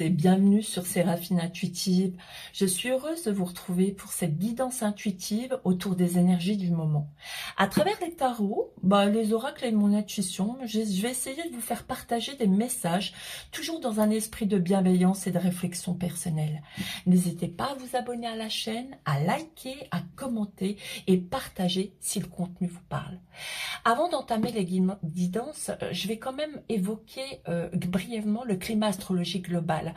et bienvenue sur Séraphine Intuitive. Je suis heureuse de vous retrouver pour cette guidance intuitive autour des énergies du moment. À travers les tarots, les oracles et mon intuition, je vais essayer de vous faire partager des messages, toujours dans un esprit de bienveillance et de réflexion personnelle. N'hésitez pas à vous abonner à la chaîne, à liker, à commenter et partager si le contenu vous parle. Avant d'entamer les guidances, je vais quand même évoquer brièvement le climat astrologique global.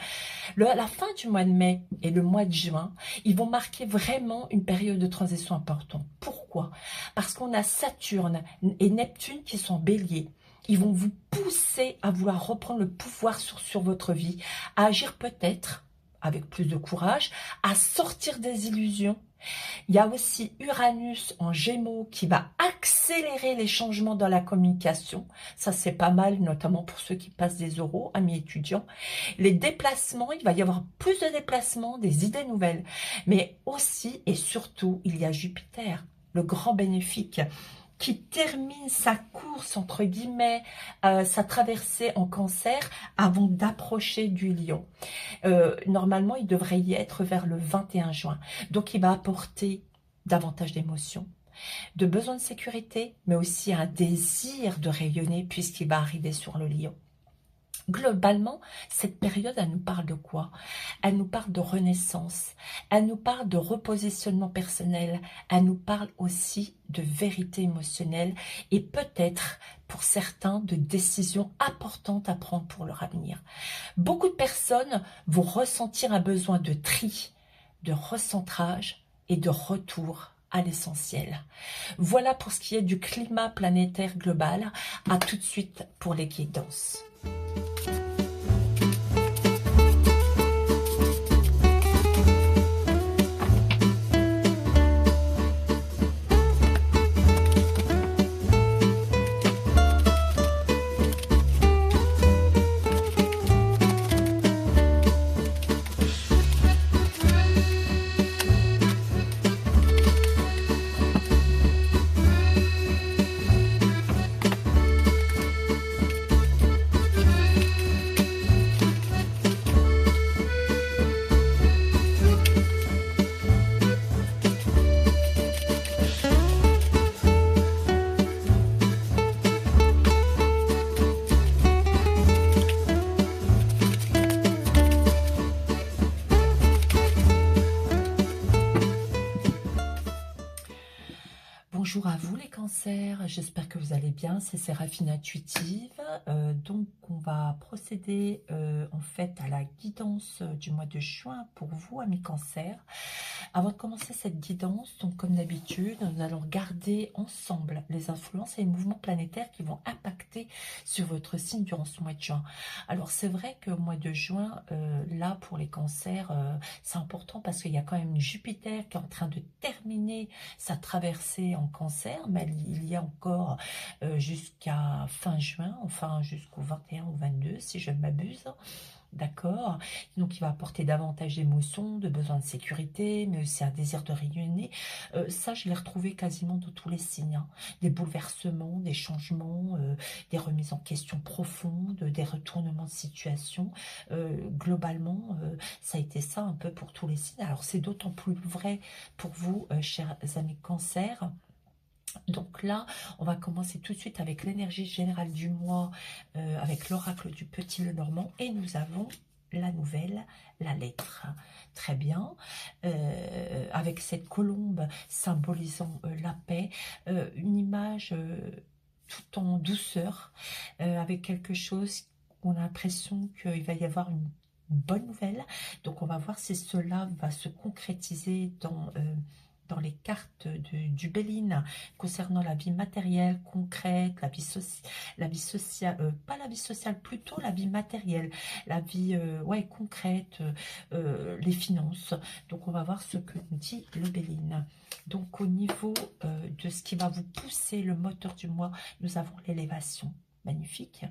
La fin du mois de mai et le mois de juin, ils vont marquer vraiment une période de transition importante. Pourquoi? Parce qu'on a Saturne et Neptune qui sont béliers. Ils vont vous pousser à vouloir reprendre le pouvoir sur votre vie, à agir peut-être avec plus de courage, à sortir des illusions. Il y a aussi Uranus en Gémeaux qui va accélérer les changements dans la communication. Ça, c'est pas mal, notamment pour ceux qui passent des oraux, amis étudiants. Les déplacements, il va y avoir plus de déplacements, des idées nouvelles. Mais aussi et surtout, il y a Jupiter, le grand bénéfique, qui termine sa course, entre guillemets, sa traversée en Cancer avant d'approcher du Lion. Normalement, il devrait y être vers le 21 juin. Donc, il va apporter davantage d'émotions, de besoin de sécurité, mais aussi un désir de rayonner puisqu'il va arriver sur le Lion. Globalement, cette période, elle nous parle de quoi? Elle nous parle de renaissance, elle nous parle de repositionnement personnel, elle nous parle aussi de vérité émotionnelle et peut-être, pour certains, de décisions importantes à prendre pour leur avenir. Beaucoup de personnes vont ressentir un besoin de tri, de recentrage et de retour à l'essentiel. Voilà pour ce qui est du climat planétaire global. À tout de suite pour les guidances. Bonjour à vous les cancers, j'espère que vous allez bien, c'est Séraphine Intuitive. Donc on va procéder en fait à la guidance du mois de juin pour vous amis cancers. Avant de commencer cette guidance, donc comme d'habitude, nous allons regarder ensemble les influences et les mouvements planétaires qui vont impacter sur votre signe durant ce mois de juin. Alors c'est vrai que au mois de juin, là pour les cancers, c'est important parce qu'il y a quand même Jupiter qui est en train de terminer sa traversée en Cancer, mais il y a encore jusqu'à fin juin, enfin jusqu'au 21 ou 22 si je ne m'abuse. D'accord, donc il va apporter davantage d'émotions, de besoins de sécurité, mais aussi un désir de rayonner. Ça, je l'ai retrouvé quasiment dans tous les signes, hein. Des bouleversements, des changements, des remises en question profondes, des retournements de situation. Globalement, ça a été ça un peu pour tous les signes. Alors c'est d'autant plus vrai pour vous, chers amis Cancer. Donc là, on va commencer tout de suite avec l'énergie générale du mois, avec l'oracle du Petit Lenormand. Et nous avons la nouvelle, la lettre. Très bien. Avec cette colombe symbolisant la paix, une image tout en douceur, avec quelque chose où on a l'impression qu'il va y avoir une bonne nouvelle. Donc on va voir si cela va se concrétiser dans les cartes du Béline concernant la vie matérielle, concrète, la vie sociale, pas la vie sociale, plutôt la vie matérielle, la vie concrète, les finances. Donc on va voir ce que nous dit le Béline. Donc au niveau de ce qui va vous pousser le moteur du mois, nous avons l'élévation. magnifique.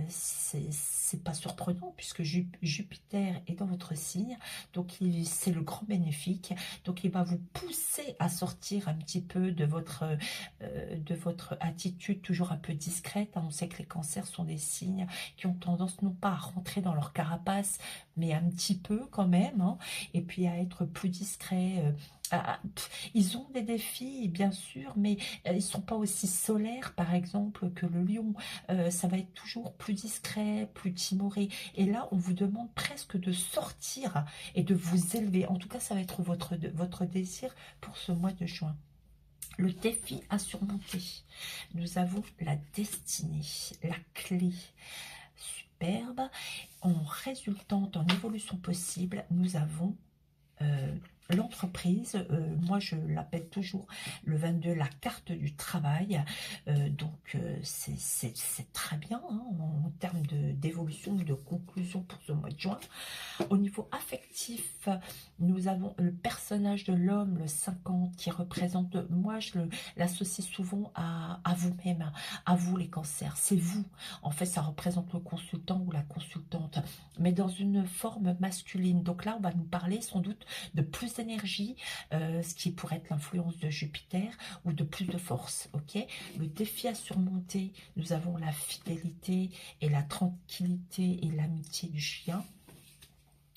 C'est pas surprenant puisque Jupiter est dans votre signe, donc c'est le grand bénéfique, donc il va vous pousser à sortir un petit peu de votre attitude toujours un peu discrète. On sait que les cancers sont des signes qui ont tendance non pas à rentrer dans leur carapace, mais un petit peu quand même, hein, et puis à être plus discret. Ils ont des défis, bien sûr, mais ils sont pas aussi solaires, par exemple, que le lion. Ça va être toujours plus discret, plus timoré. Et là, on vous demande presque de sortir et de vous élever. En tout cas, ça va être votre désir pour ce mois de juin. Le défi à surmonter. Nous avons la destinée, la clé. Superbe. En résultante, en évolution possible, nous avons l'entreprise. Moi je l'appelle toujours le 22 la carte du travail. Donc c'est très bien, hein, en termes d'évolution, de conclusion pour ce mois de juin. Au niveau affectif, nous avons le personnage de l'homme, le 50, qui représente, moi je l'associe souvent à vous-même, à vous les cancers, c'est vous. En fait, ça représente le consultant ou la consultante, mais dans une forme masculine. Donc là, on va nous parler sans doute de plus d'énergie, ce qui pourrait être l'influence de Jupiter, ou de plus de force, ok. Le défi à surmonter, nous avons la fidélité et la tranquillité et l'amitié du chien.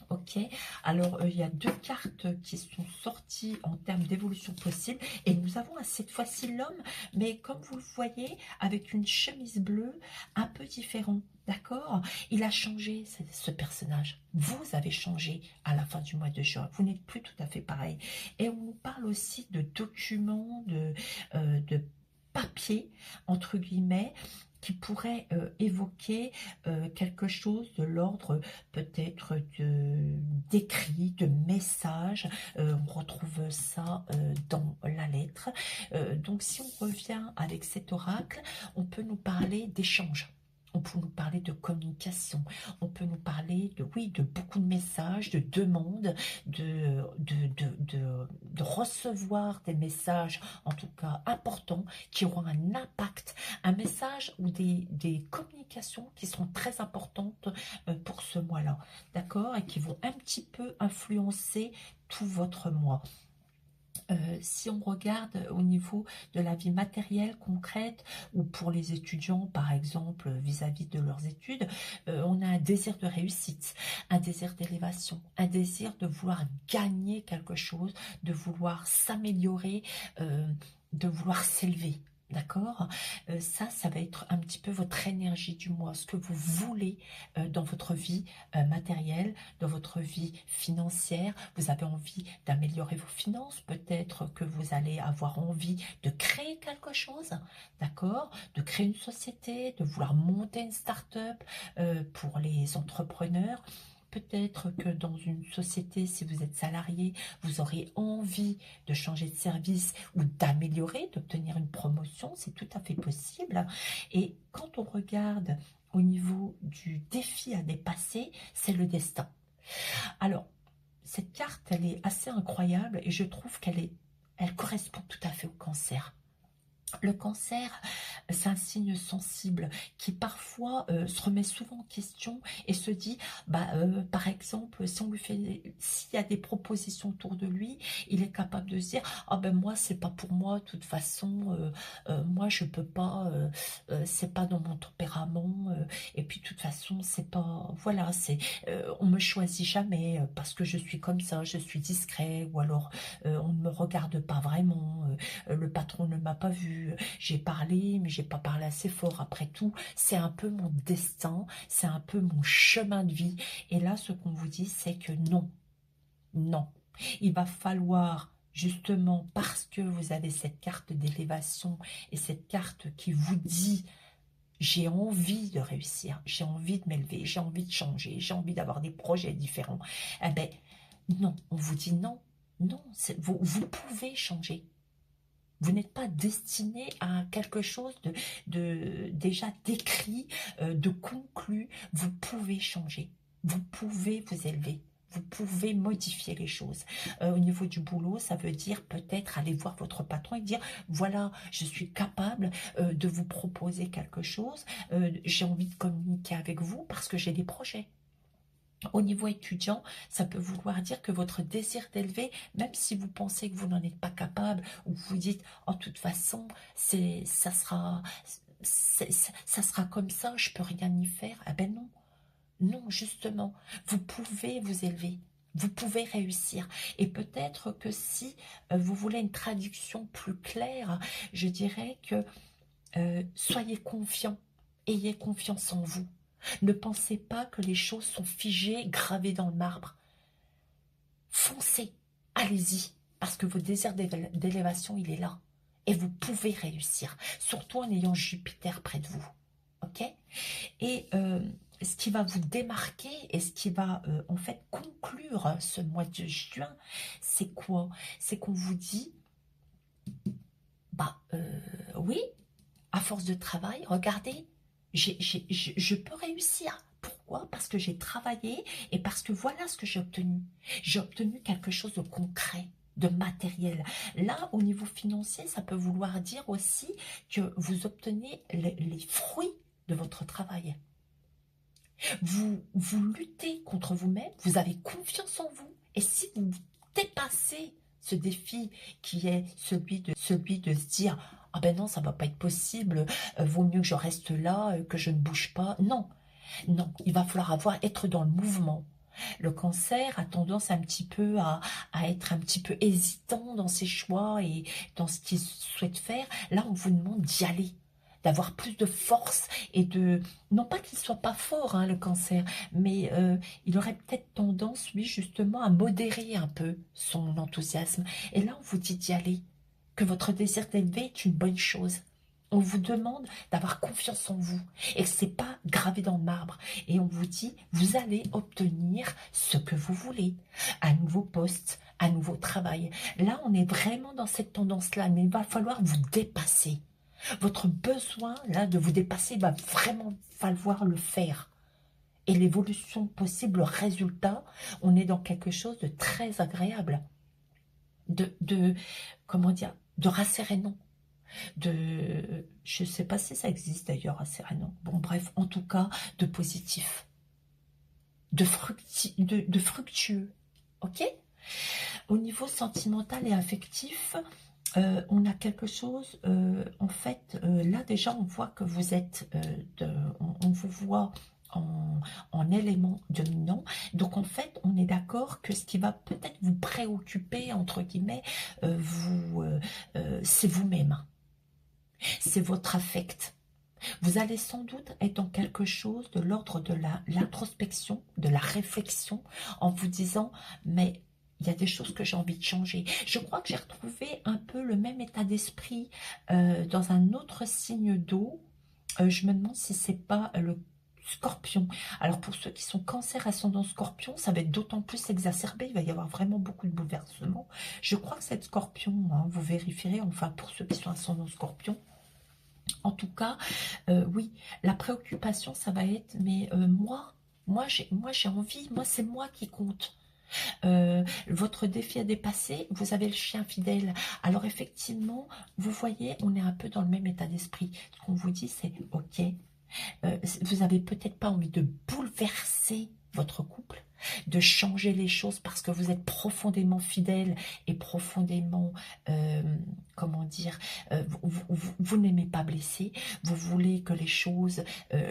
Ok, alors il y a deux cartes qui sont sorties en termes d'évolution possible et nous avons cette fois-ci l'homme, mais comme vous le voyez, avec une chemise bleue un peu différent, d'accord. Il a changé, ce personnage. Vous avez changé à la fin du mois de juin, vous n'êtes plus tout à fait pareil. Et on nous parle aussi de documents, de papier, entre guillemets, qui pourrait évoquer quelque chose de l'ordre peut-être d'écrit, de message. On retrouve ça dans la lettre. Donc si on revient avec cet oracle, on peut nous parler d'échange. On peut nous parler de communication, on peut nous parler de, oui, de beaucoup de messages, de demandes, de recevoir des messages, en tout cas importants, qui auront un impact, un message ou des communications qui sont très importantes pour ce mois-là, d'accord, et qui vont un petit peu influencer tout votre mois. Si on regarde au niveau de la vie matérielle concrète ou pour les étudiants par exemple vis-à-vis de leurs études, on a un désir de réussite, un désir d'élévation, un désir de vouloir gagner quelque chose, de vouloir s'améliorer, de vouloir s'élever. D'accord. Ça va être un petit peu votre énergie du mois, ce que vous voulez dans votre vie matérielle, dans votre vie financière. Vous avez envie d'améliorer vos finances, peut-être que vous allez avoir envie de créer quelque chose, d'accord, de créer une société, de vouloir monter une start-up pour les entrepreneurs. Peut-être que dans une société, si vous êtes salarié, vous aurez envie de changer de service ou d'améliorer, d'obtenir une promotion, c'est tout à fait possible. Et quand on regarde au niveau du défi à dépasser, c'est le destin. Alors, cette carte, elle est assez incroyable et je trouve elle correspond tout à fait au cancer. Le cancer, c'est un signe sensible qui parfois se remet souvent en question et se dit, par exemple, si on lui fait, s'il y a des propositions autour de lui, il est capable de se dire, ah ben moi c'est pas pour moi, de toute façon, moi je peux pas, c'est pas dans mon tempérament, et puis de toute façon c'est pas, voilà, on me choisit jamais parce que je suis comme ça, je suis discret, ou alors on ne me regarde pas vraiment, le patron ne m'a pas vu. J'ai parlé, mais j'ai pas parlé assez fort. Après tout, c'est un peu mon destin, c'est un peu mon chemin de vie. Et là, ce qu'on vous dit, c'est que non, non. Il va falloir, justement, parce que vous avez cette carte d'élévation et cette carte qui vous dit j'ai envie de réussir, j'ai envie de m'élever, j'ai envie de changer, j'ai envie d'avoir des projets différents. Eh ben, non, on vous dit non, non, vous pouvez changer. Vous n'êtes pas destiné à quelque chose de déjà décrit, de conclu. Vous pouvez changer. Vous pouvez vous élever. Vous pouvez modifier les choses. Au niveau du boulot, ça veut dire peut-être aller voir votre patron et dire, voilà, je suis capable de vous proposer quelque chose. J'ai envie de communiquer avec vous parce que j'ai des projets. Au niveau étudiant, ça peut vouloir dire que votre désir d'élever, même si vous pensez que vous n'en êtes pas capable, ou vous dites, en toute façon, ça sera comme ça, je peux rien y faire. Ah ben non, non, justement, vous pouvez vous élever. Vous pouvez réussir. Et peut-être que si vous voulez une traduction plus claire, je dirais que soyez confiant. Ayez confiance en vous. Ne pensez pas que les choses sont figées, gravées dans le marbre. Foncez, allez-y, parce que votre désir d'élévation, il est là. Et vous pouvez réussir, surtout en ayant Jupiter près de vous. Ok? Et ce qui va vous démarquer et ce qui va en fait conclure ce mois de juin, c'est quoi? C'est qu'on vous dit, bah oui, à force de travail, regardez, je peux réussir. Pourquoi? Parce que j'ai travaillé et parce que voilà ce que j'ai obtenu. J'ai obtenu quelque chose de concret, de matériel. Là, au niveau financier, ça peut vouloir dire aussi que vous obtenez les fruits de votre travail. Vous luttez contre vous-même, vous avez confiance en vous. Et si vous dépassez ce défi qui est celui de se dire « Ah ben non, ça va pas être possible, vaut mieux que je reste là, que je ne bouge pas. » Non, non, il va falloir être dans le mouvement. Le cancer a tendance un petit peu à être un petit peu hésitant dans ses choix et dans ce qu'il souhaite faire. Là, on vous demande d'y aller, d'avoir plus de force et de... Non pas qu'il soit pas fort, hein, le cancer, mais il aurait peut-être tendance, lui, justement, à modérer un peu son enthousiasme. Et là, on vous dit d'y aller, que votre désir d'élever est une bonne chose. On vous demande d'avoir confiance en vous et que c'est pas gravé dans le marbre. Et on vous dit, vous allez obtenir ce que vous voulez. Un nouveau poste, un nouveau travail. Là, on est vraiment dans cette tendance-là, mais il va falloir vous dépasser. Votre besoin, là, de vous dépasser, va vraiment falloir le faire. Et l'évolution possible, le résultat, on est dans quelque chose de très agréable. Comment dire, de rassérénant. Je ne sais pas si ça existe d'ailleurs, rassérénant. Bon, bref, en tout cas, de positif. De fructueux. Ok? Au niveau sentimental et affectif, on a quelque chose, en fait, là déjà on voit que vous êtes, on vous voit en élément dominant, donc en fait on est d'accord que ce qui va peut-être vous préoccuper, entre guillemets, c'est vous-même, c'est votre affect. Vous allez sans doute être dans quelque chose de l'ordre de l'introspection, de la réflexion, en vous disant, mais il y a des choses que j'ai envie de changer. Je crois que j'ai retrouvé un peu le même état d'esprit dans un autre signe d'eau. Je me demande si c'est pas le Scorpion. Alors pour ceux qui sont cancer ascendant Scorpion, ça va être d'autant plus exacerbé, il va y avoir vraiment beaucoup de bouleversements. Je crois que c'est Scorpion, hein, vous vérifierez, enfin pour ceux qui sont ascendant Scorpion. En tout cas, oui, la préoccupation, ça va être, mais moi j'ai envie, moi c'est moi qui compte. Votre défi à dépasser, vous avez le chien fidèle. Alors effectivement, vous voyez, on est un peu dans le même état d'esprit. Ce qu'on vous dit, c'est ok, vous avez peut-être pas envie de bouleverser votre couple, de changer les choses parce que vous êtes profondément fidèle et profondément, comment dire, vous n'aimez pas blesser, vous voulez que les choses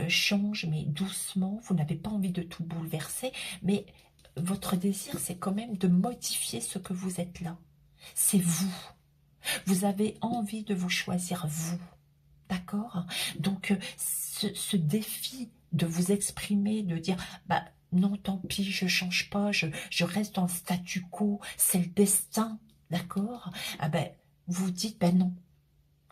changent, mais doucement, vous n'avez pas envie de tout bouleverser, mais votre désir, c'est quand même de modifier ce que vous êtes là. C'est vous. Vous avez envie de vous choisir vous. D'accord? Donc, ce défi de vous exprimer, de dire, bah non, tant pis, je change pas, je reste dans le statu quo, c'est le destin, d'accord? Ah ben, vous dites, ben non,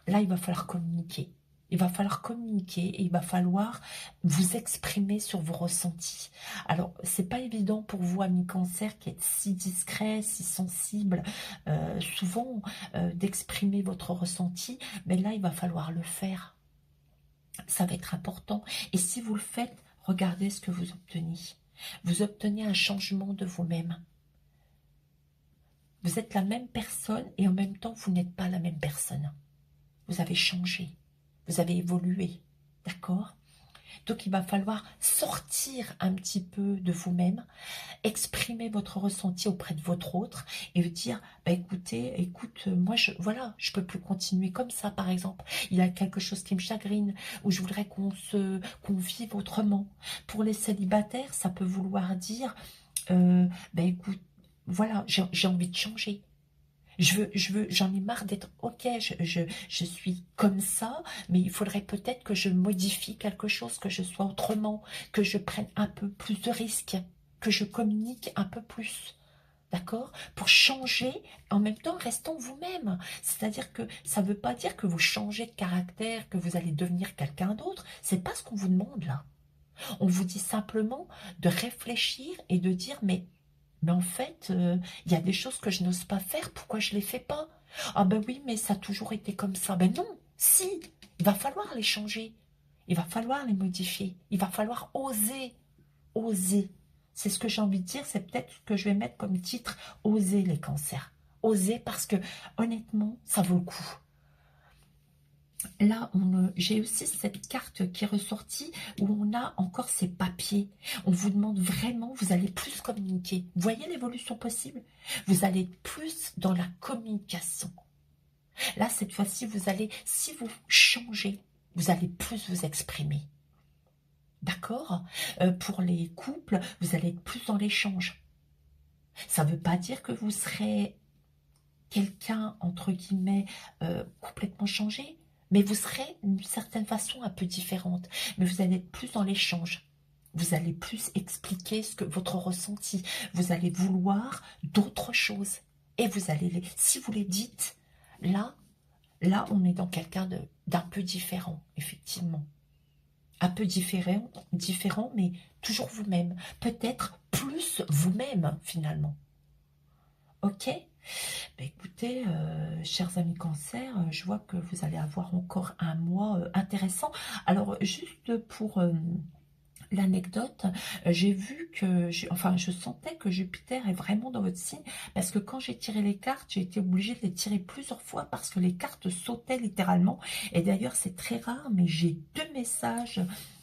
là, il va falloir communiquer. Il va falloir communiquer et il va falloir vous exprimer sur vos ressentis. Alors, c'est pas évident pour vous, amis cancer, qui êtes si discret, si sensible, souvent d'exprimer votre ressenti, mais là, il va falloir le faire. Ça va être important. Et si vous le faites, regardez ce que vous obtenez. Vous obtenez un changement de vous-même. Vous êtes la même personne et en même temps, vous n'êtes pas la même personne. Vous avez changé, vous avez évolué, d'accord? Donc, il va falloir sortir un petit peu de vous-même, exprimer votre ressenti auprès de votre autre et vous dire, bah, écoute, moi, voilà, je peux plus continuer comme ça, par exemple. Il y a quelque chose qui me chagrine ou je voudrais qu'on vive autrement. Pour les célibataires, ça peut vouloir dire, bah, écoute, voilà, j'ai envie de changer. J'en ai marre d'être ok, je suis comme ça, mais il faudrait peut-être que je modifie quelque chose, que je sois autrement, que je prenne un peu plus de risques, que je communique un peu plus. D'accord? Pour changer, en même temps, restons vous-même. C'est-à-dire que ça ne veut pas dire que vous changez de caractère, que vous allez devenir quelqu'un d'autre. C'est pas ce qu'on vous demande là. On vous dit simplement de réfléchir et de dire, mais en fait, il y a des choses que je n'ose pas faire, pourquoi je ne les fais pas? Ah ben oui, mais ça a toujours été comme ça. Ben non, si, il va falloir les changer, il va falloir les modifier, il va falloir oser, oser. C'est ce que j'ai envie de dire, c'est peut-être ce que je vais mettre comme titre, oser les cancers. Oser parce que honnêtement, ça vaut le coup. Là, j'ai aussi cette carte qui est ressortie où on a encore ces papiers. On vous demande vraiment, vous allez plus communiquer. Vous voyez l'évolution possible? Vous allez plus dans la communication. Là, cette fois-ci, vous allez, si vous changez, vous allez plus vous exprimer. D'accord? Pour les couples, vous allez être plus dans l'échange. Ça ne veut pas dire que vous serez quelqu'un, entre guillemets, complètement changé, mais vous serez d'une certaine façon un peu différente. Mais vous allez être plus dans l'échange. Vous allez plus expliquer votre ressenti. Vous allez vouloir d'autres choses. Et vous allez si vous les dites, là, on est dans quelqu'un d'un peu différent, effectivement. Un peu différent, mais toujours vous-même. Peut-être plus vous-même, finalement. Ok? Bah, écoutez, chers amis cancer, je vois que vous allez avoir encore un mois intéressant. Alors, juste pour l'anecdote, j'ai vu que, enfin, je sentais que Jupiter est vraiment dans votre signe, parce que quand j'ai tiré les cartes, j'ai été obligée de les tirer plusieurs fois parce que les cartes sautaient littéralement. Et d'ailleurs, c'est très rare, mais j'ai deux messages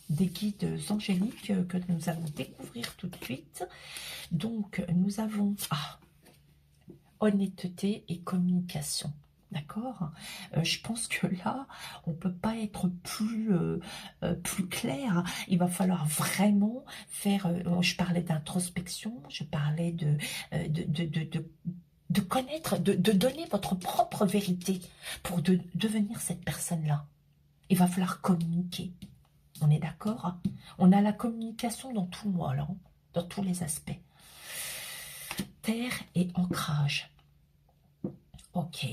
des guides angéliques que nous allons découvrir tout de suite. Donc, nous avons... honnêteté et communication. D'accord? Je pense que là, on ne peut pas être plus clair. Il va falloir vraiment faire... je parlais d'introspection, je parlais de connaître, de donner votre propre vérité pour devenir cette personne-là. Il va falloir communiquer. On est d'accord? On a la communication dans tout moi, là, dans tous les aspects. Terre et ancrage. Ok,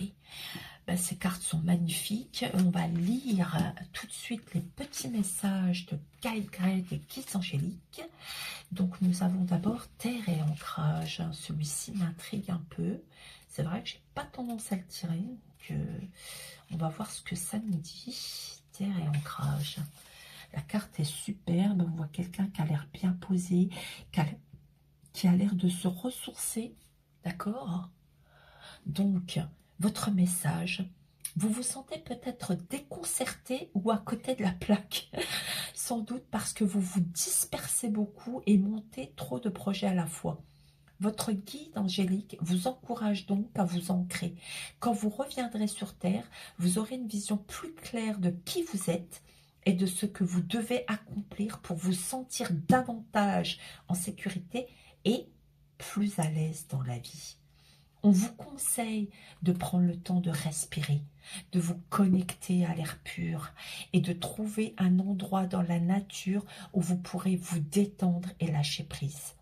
ben, ces cartes sont magnifiques. On va lire tout de suite les petits messages de Guide Greg et guides angéliques. Donc nous avons d'abord Terre et ancrage. Celui-ci m'intrigue un peu. C'est vrai que j'ai pas tendance à le tirer. Donc, on va voir ce que ça nous dit. Terre et ancrage. La carte est superbe. On voit quelqu'un qui a l'air bien posé, qui a l'air de se ressourcer. D'accord? Donc, votre message, vous vous sentez peut-être déconcerté ou à côté de la plaque, sans doute parce que vous vous dispersez beaucoup et montez trop de projets à la fois. Votre guide angélique vous encourage donc à vous ancrer. Quand vous reviendrez sur Terre, vous aurez une vision plus claire de qui vous êtes et de ce que vous devez accomplir pour vous sentir davantage en sécurité et plus à l'aise dans la vie. On vous conseille de prendre le temps de respirer, de vous connecter à l'air pur et de trouver un endroit dans la nature où vous pourrez vous détendre et lâcher prise.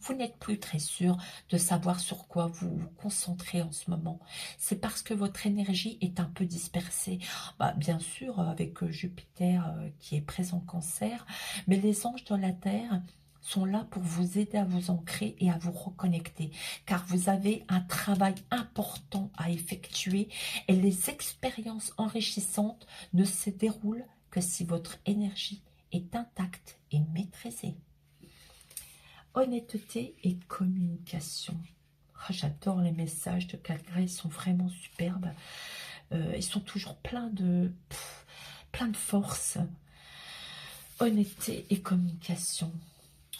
Vous n'êtes plus très sûr de savoir sur quoi vous vous concentrez en ce moment. C'est parce que votre énergie est un peu dispersée. Bien sûr, avec Jupiter qui est présent en Cancer, mais les anges de la Terre sont là pour vous aider à vous ancrer et à vous reconnecter, car vous avez un travail important à effectuer et les expériences enrichissantes ne se déroulent que si votre énergie est intacte et maîtrisée. honnêteté et communication. Ah, j'adore les messages de Calgary, ils sont vraiment superbes. Ils sont toujours pleins de force. Honnêteté et communication.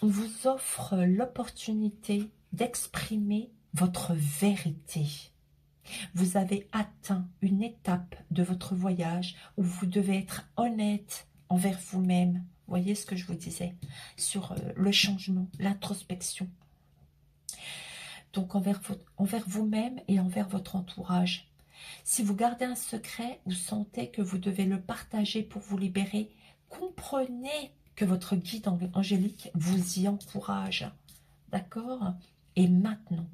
On vous offre l'opportunité d'exprimer votre vérité. Vous avez atteint une étape de votre voyage où vous devez être honnête envers vous-même. Voyez ce que je vous disais sur le changement, l'introspection. Donc envers vous-même et envers votre entourage. Si vous gardez un secret ou sentez que vous devez le partager pour vous libérer, comprenez que votre guide angélique vous y encourage. D'accord ? Et maintenant,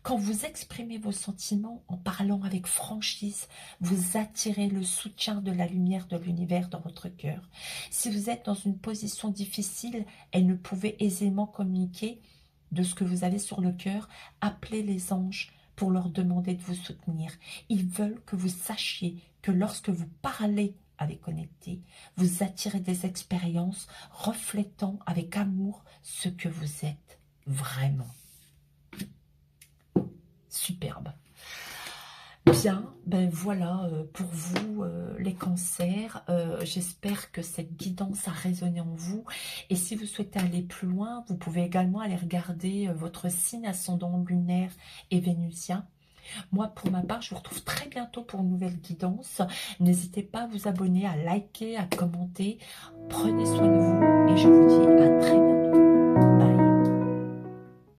quand vous exprimez vos sentiments en parlant avec franchise, vous attirez le soutien de la lumière de l'univers dans votre cœur. Si vous êtes dans une position difficile et ne pouvez aisément communiquer de ce que vous avez sur le cœur, appelez les anges pour leur demander de vous soutenir. Ils veulent que vous sachiez que lorsque vous parlez avec honnêteté, vous attirez des expériences reflétant avec amour ce que vous êtes vraiment. Superbe. Bien, ben voilà pour vous les cancers. J'espère que cette guidance a résonné en vous. Et si vous souhaitez aller plus loin, vous pouvez également aller regarder votre signe ascendant lunaire et vénusien. Moi, pour ma part, je vous retrouve très bientôt pour une nouvelle guidance. N'hésitez pas à vous abonner, à liker, à commenter. Prenez soin de vous et je vous dis à très bientôt.